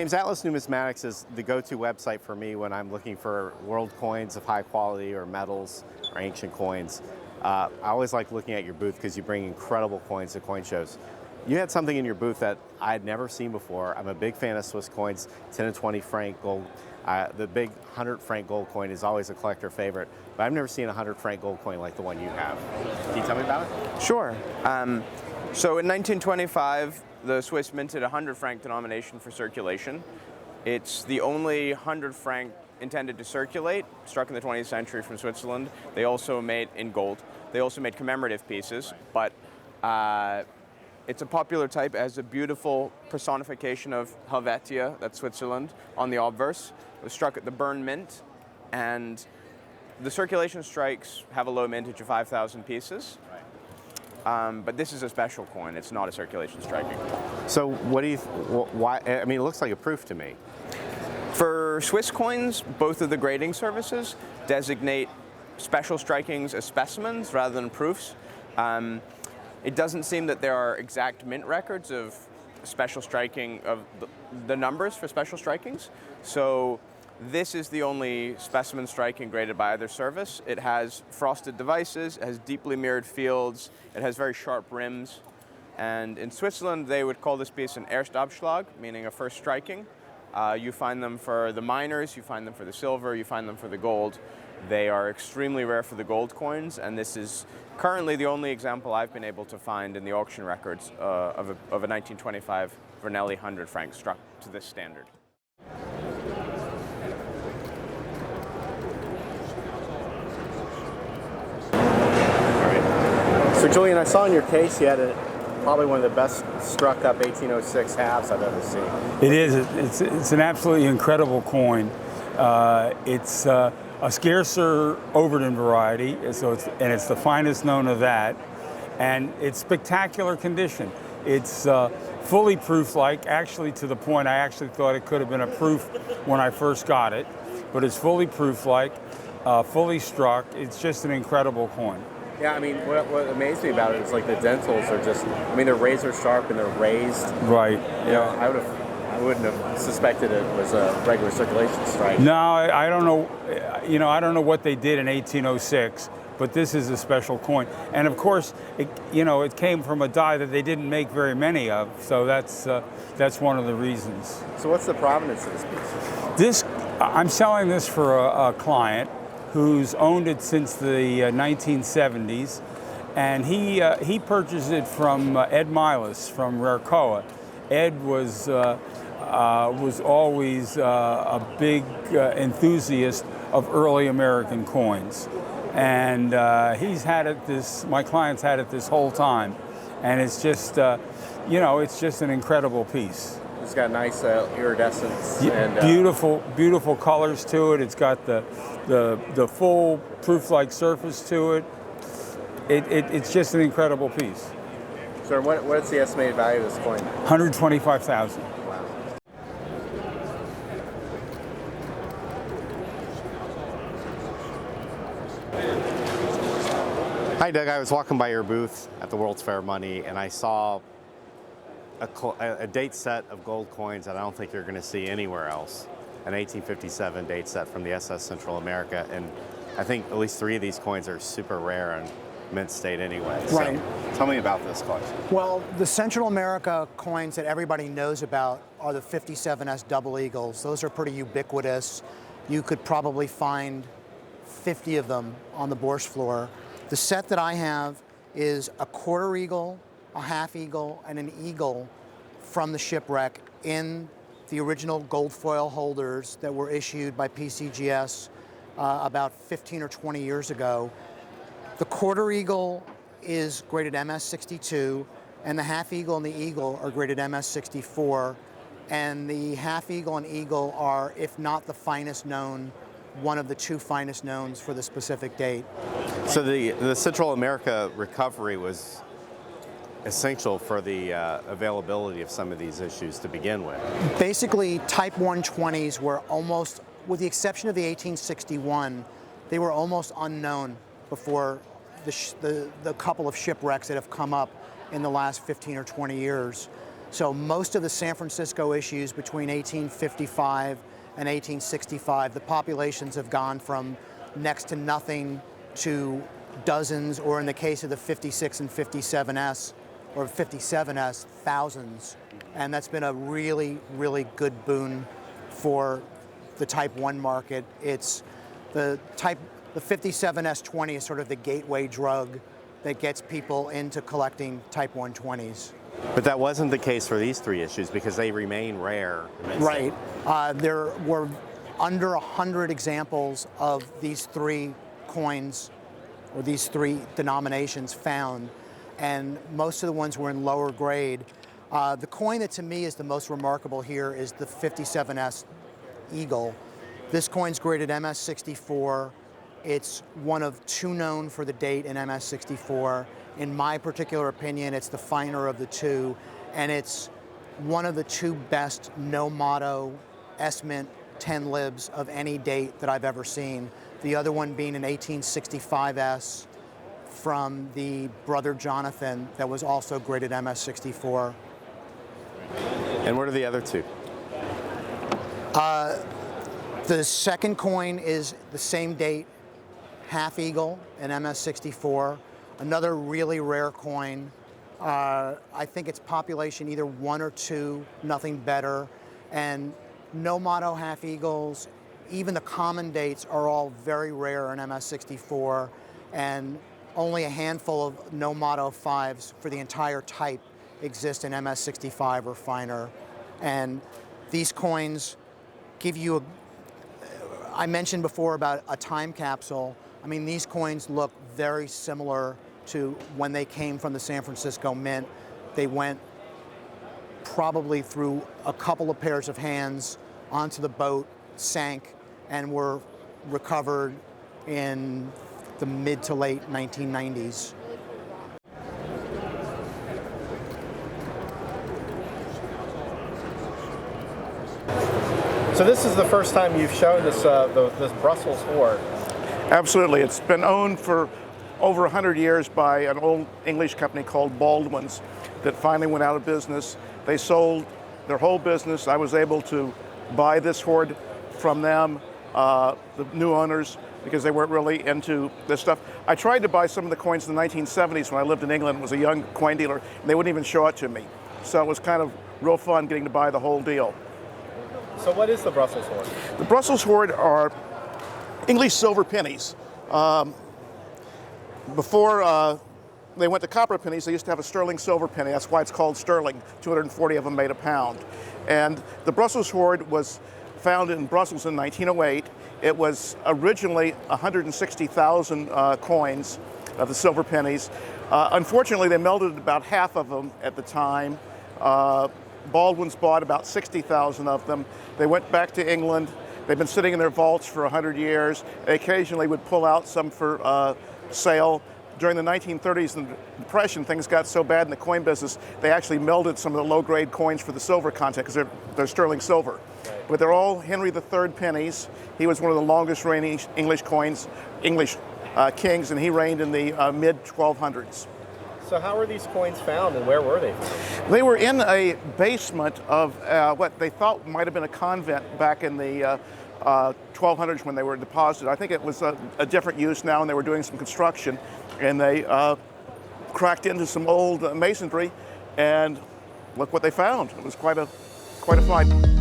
James, Atlas Numismatics is the go-to website for me when I'm looking for world coins of high quality or metals or ancient coins. I always like looking at your booth because you bring incredible coins to coin shows. You had something in your booth that I had never seen before. I'm a big fan of Swiss coins, 10 and 20 franc gold. The big 100 franc gold coin is always a collector favorite, but I've never seen a 100 franc gold coin like the one you have. Can you tell me about it? Sure. So in 1925, the Swiss minted a 100 franc denomination for circulation. It's the only 100 franc intended to circulate, struck in the 20th century from Switzerland. They also made in gold. They also made commemorative pieces, but it's a popular type as a beautiful personification of Helvetia, that's Switzerland, on the obverse. It was struck at the Bern Mint, and the circulation strikes have a low mintage of 5,000 pieces. But this is a special coin. It's not a circulation striking. So what do you, why, I mean, it looks like a proof to me. For Swiss coins, both of the grading services designate special strikings as specimens rather than proofs. It doesn't seem that there are exact mint records of special striking, of the numbers for special strikings. So this is the only specimen striking graded by either service. It has frosted devices, it has deeply mirrored fields, it has very sharp rims. And in Switzerland, they would call this piece an Erstabschlag, meaning a first striking. You find them for the miners, you find them for the silver, you find them for the gold. They are extremely rare for the gold coins, and this is currently the only example I've been able to find in the auction records of a 1925 Vernelli 100 franc struck to this standard. So Julian, I saw in your case you had probably one of the best struck up 1806 halves I've ever seen. It is. It's an absolutely incredible coin. It's a scarcer Overton variety, so it's the finest known of that, and it's spectacular condition. It's fully proof-like, actually to the point I actually thought it could have been a proof when I first got it, but it's fully proof-like, fully struck. It's just an incredible coin. Yeah, I mean, what amazed me about it is like the dentals are just, I mean, they're razor sharp and they're raised. Right. You know, I wouldn't have suspected it was a regular circulation strike. No, I don't know. You know, I don't know what they did in 1806, but this is a special coin. And of course, it came from a die that they didn't make very many of, so that's one of the reasons. So what's the provenance of this piece? I'm selling this for a client who's owned it since the 1970s, and he purchased it from Ed Milas from Rarecoa. Ed was always a big enthusiast of early American coins, and he's had it my client's had it this whole time, and it's just it's just an incredible piece. It's got nice iridescence and beautiful colors to it. It's got the full proof-like surface to it. It's just an incredible piece. So what's the estimated value of this coin? $125,000. Wow. Hi Doug, I was walking by your booth at the World's Fair Money and I saw a date set of gold coins that I don't think you're going to see anywhere else. An 1857 date set from the SS Central America, and I think at least 3 of these coins are super rare and mint state anyway. Right. So tell me about this collection. Well, the Central America coins that everybody knows about are the 57S double eagles. Those are pretty ubiquitous. You could probably find 50 of them on the Bourse floor. The set that I have is a quarter eagle, a half eagle, and an eagle from the shipwreck in the original gold foil holders that were issued by PCGS about 15 or 20 years ago. The quarter eagle is graded MS62, and the half eagle and the eagle are graded MS64. And the half eagle and eagle are, if not the finest known, one of the 2 finest knowns for the specific date. So the Central America recovery was essential for the availability of some of these issues to begin with. Basically, Type 120s were almost, with the exception of the 1861, they were almost unknown before the couple of shipwrecks that have come up in the last 15 or 20 years. So most of the San Francisco issues between 1855 and 1865, the populations have gone from next to nothing to dozens, or in the case of the 56 and 57S, or 57S, thousands. And that's been a really, really good boon for the Type 1 market. It's the 57S20 is sort of the gateway drug that gets people into collecting Type 120s. But that wasn't the case for these three issues because they remain rare. Right. There were under 100 examples of these three coins, or these three denominations found, and most of the ones were in lower grade. The coin that to me is the most remarkable here is the 57S Eagle. This coin's graded MS64. It's one of two known for the date in MS64. In my particular opinion, it's the finer of the two, and it's one of the two best no motto S-Mint 10 libs of any date that I've ever seen. The other one being an 1865S from the brother Jonathan that was also graded MS64. And what are the other two? The second coin is the same date, half eagle in MS64. Another really rare coin. I think its population either 1 or 2, nothing better. And no motto half eagles, even the common dates are all very rare in MS64, and only a handful of no motto 5s for the entire type exist in MS65 or finer. And these coins give you I mentioned before about a time capsule. I mean, these coins look very similar to when they came from the San Francisco Mint. They went probably through a couple of pairs of hands onto the boat, sank, and were recovered in the mid to late 1990s. So this is the first time you've shown this this Brussels Hoard. Absolutely. It's been owned for over 100 years by an old English company called Baldwin's that finally went out of business. They sold their whole business. I was able to buy this hoard from them, the new owners, because they weren't really into this stuff. I tried to buy some of the coins in the 1970s when I lived in England and was a young coin dealer, and they wouldn't even show it to me. So it was kind of real fun getting to buy the whole deal. So what is the Brussels Hoard? The Brussels Hoard are English silver pennies. Before they went to copper pennies, they used to have a sterling silver penny. That's why it's called sterling. 240 of them made a pound. And the Brussels Hoard was found in Brussels in 1908. It was originally 160,000 coins of the silver pennies. Unfortunately, they melted about half of them at the time. Baldwin's bought about 60,000 of them. They went back to England. They've been sitting in their vaults for 100 years. They occasionally would pull out some for sale. During the 1930s and the Depression, things got so bad in the coin business, they actually melted some of the low-grade coins for the silver content because they're sterling silver. Right. But they're all Henry III pennies. He was one of the longest reigning English kings, and he reigned in the mid-1200s. So how were these coins found, and where were they found? They were in a basement of what they thought might have been a convent back in the 1200s when they were deposited. I think it was a different use now, and they were doing some construction, and they cracked into some old masonry, and look what they found. It was quite a find.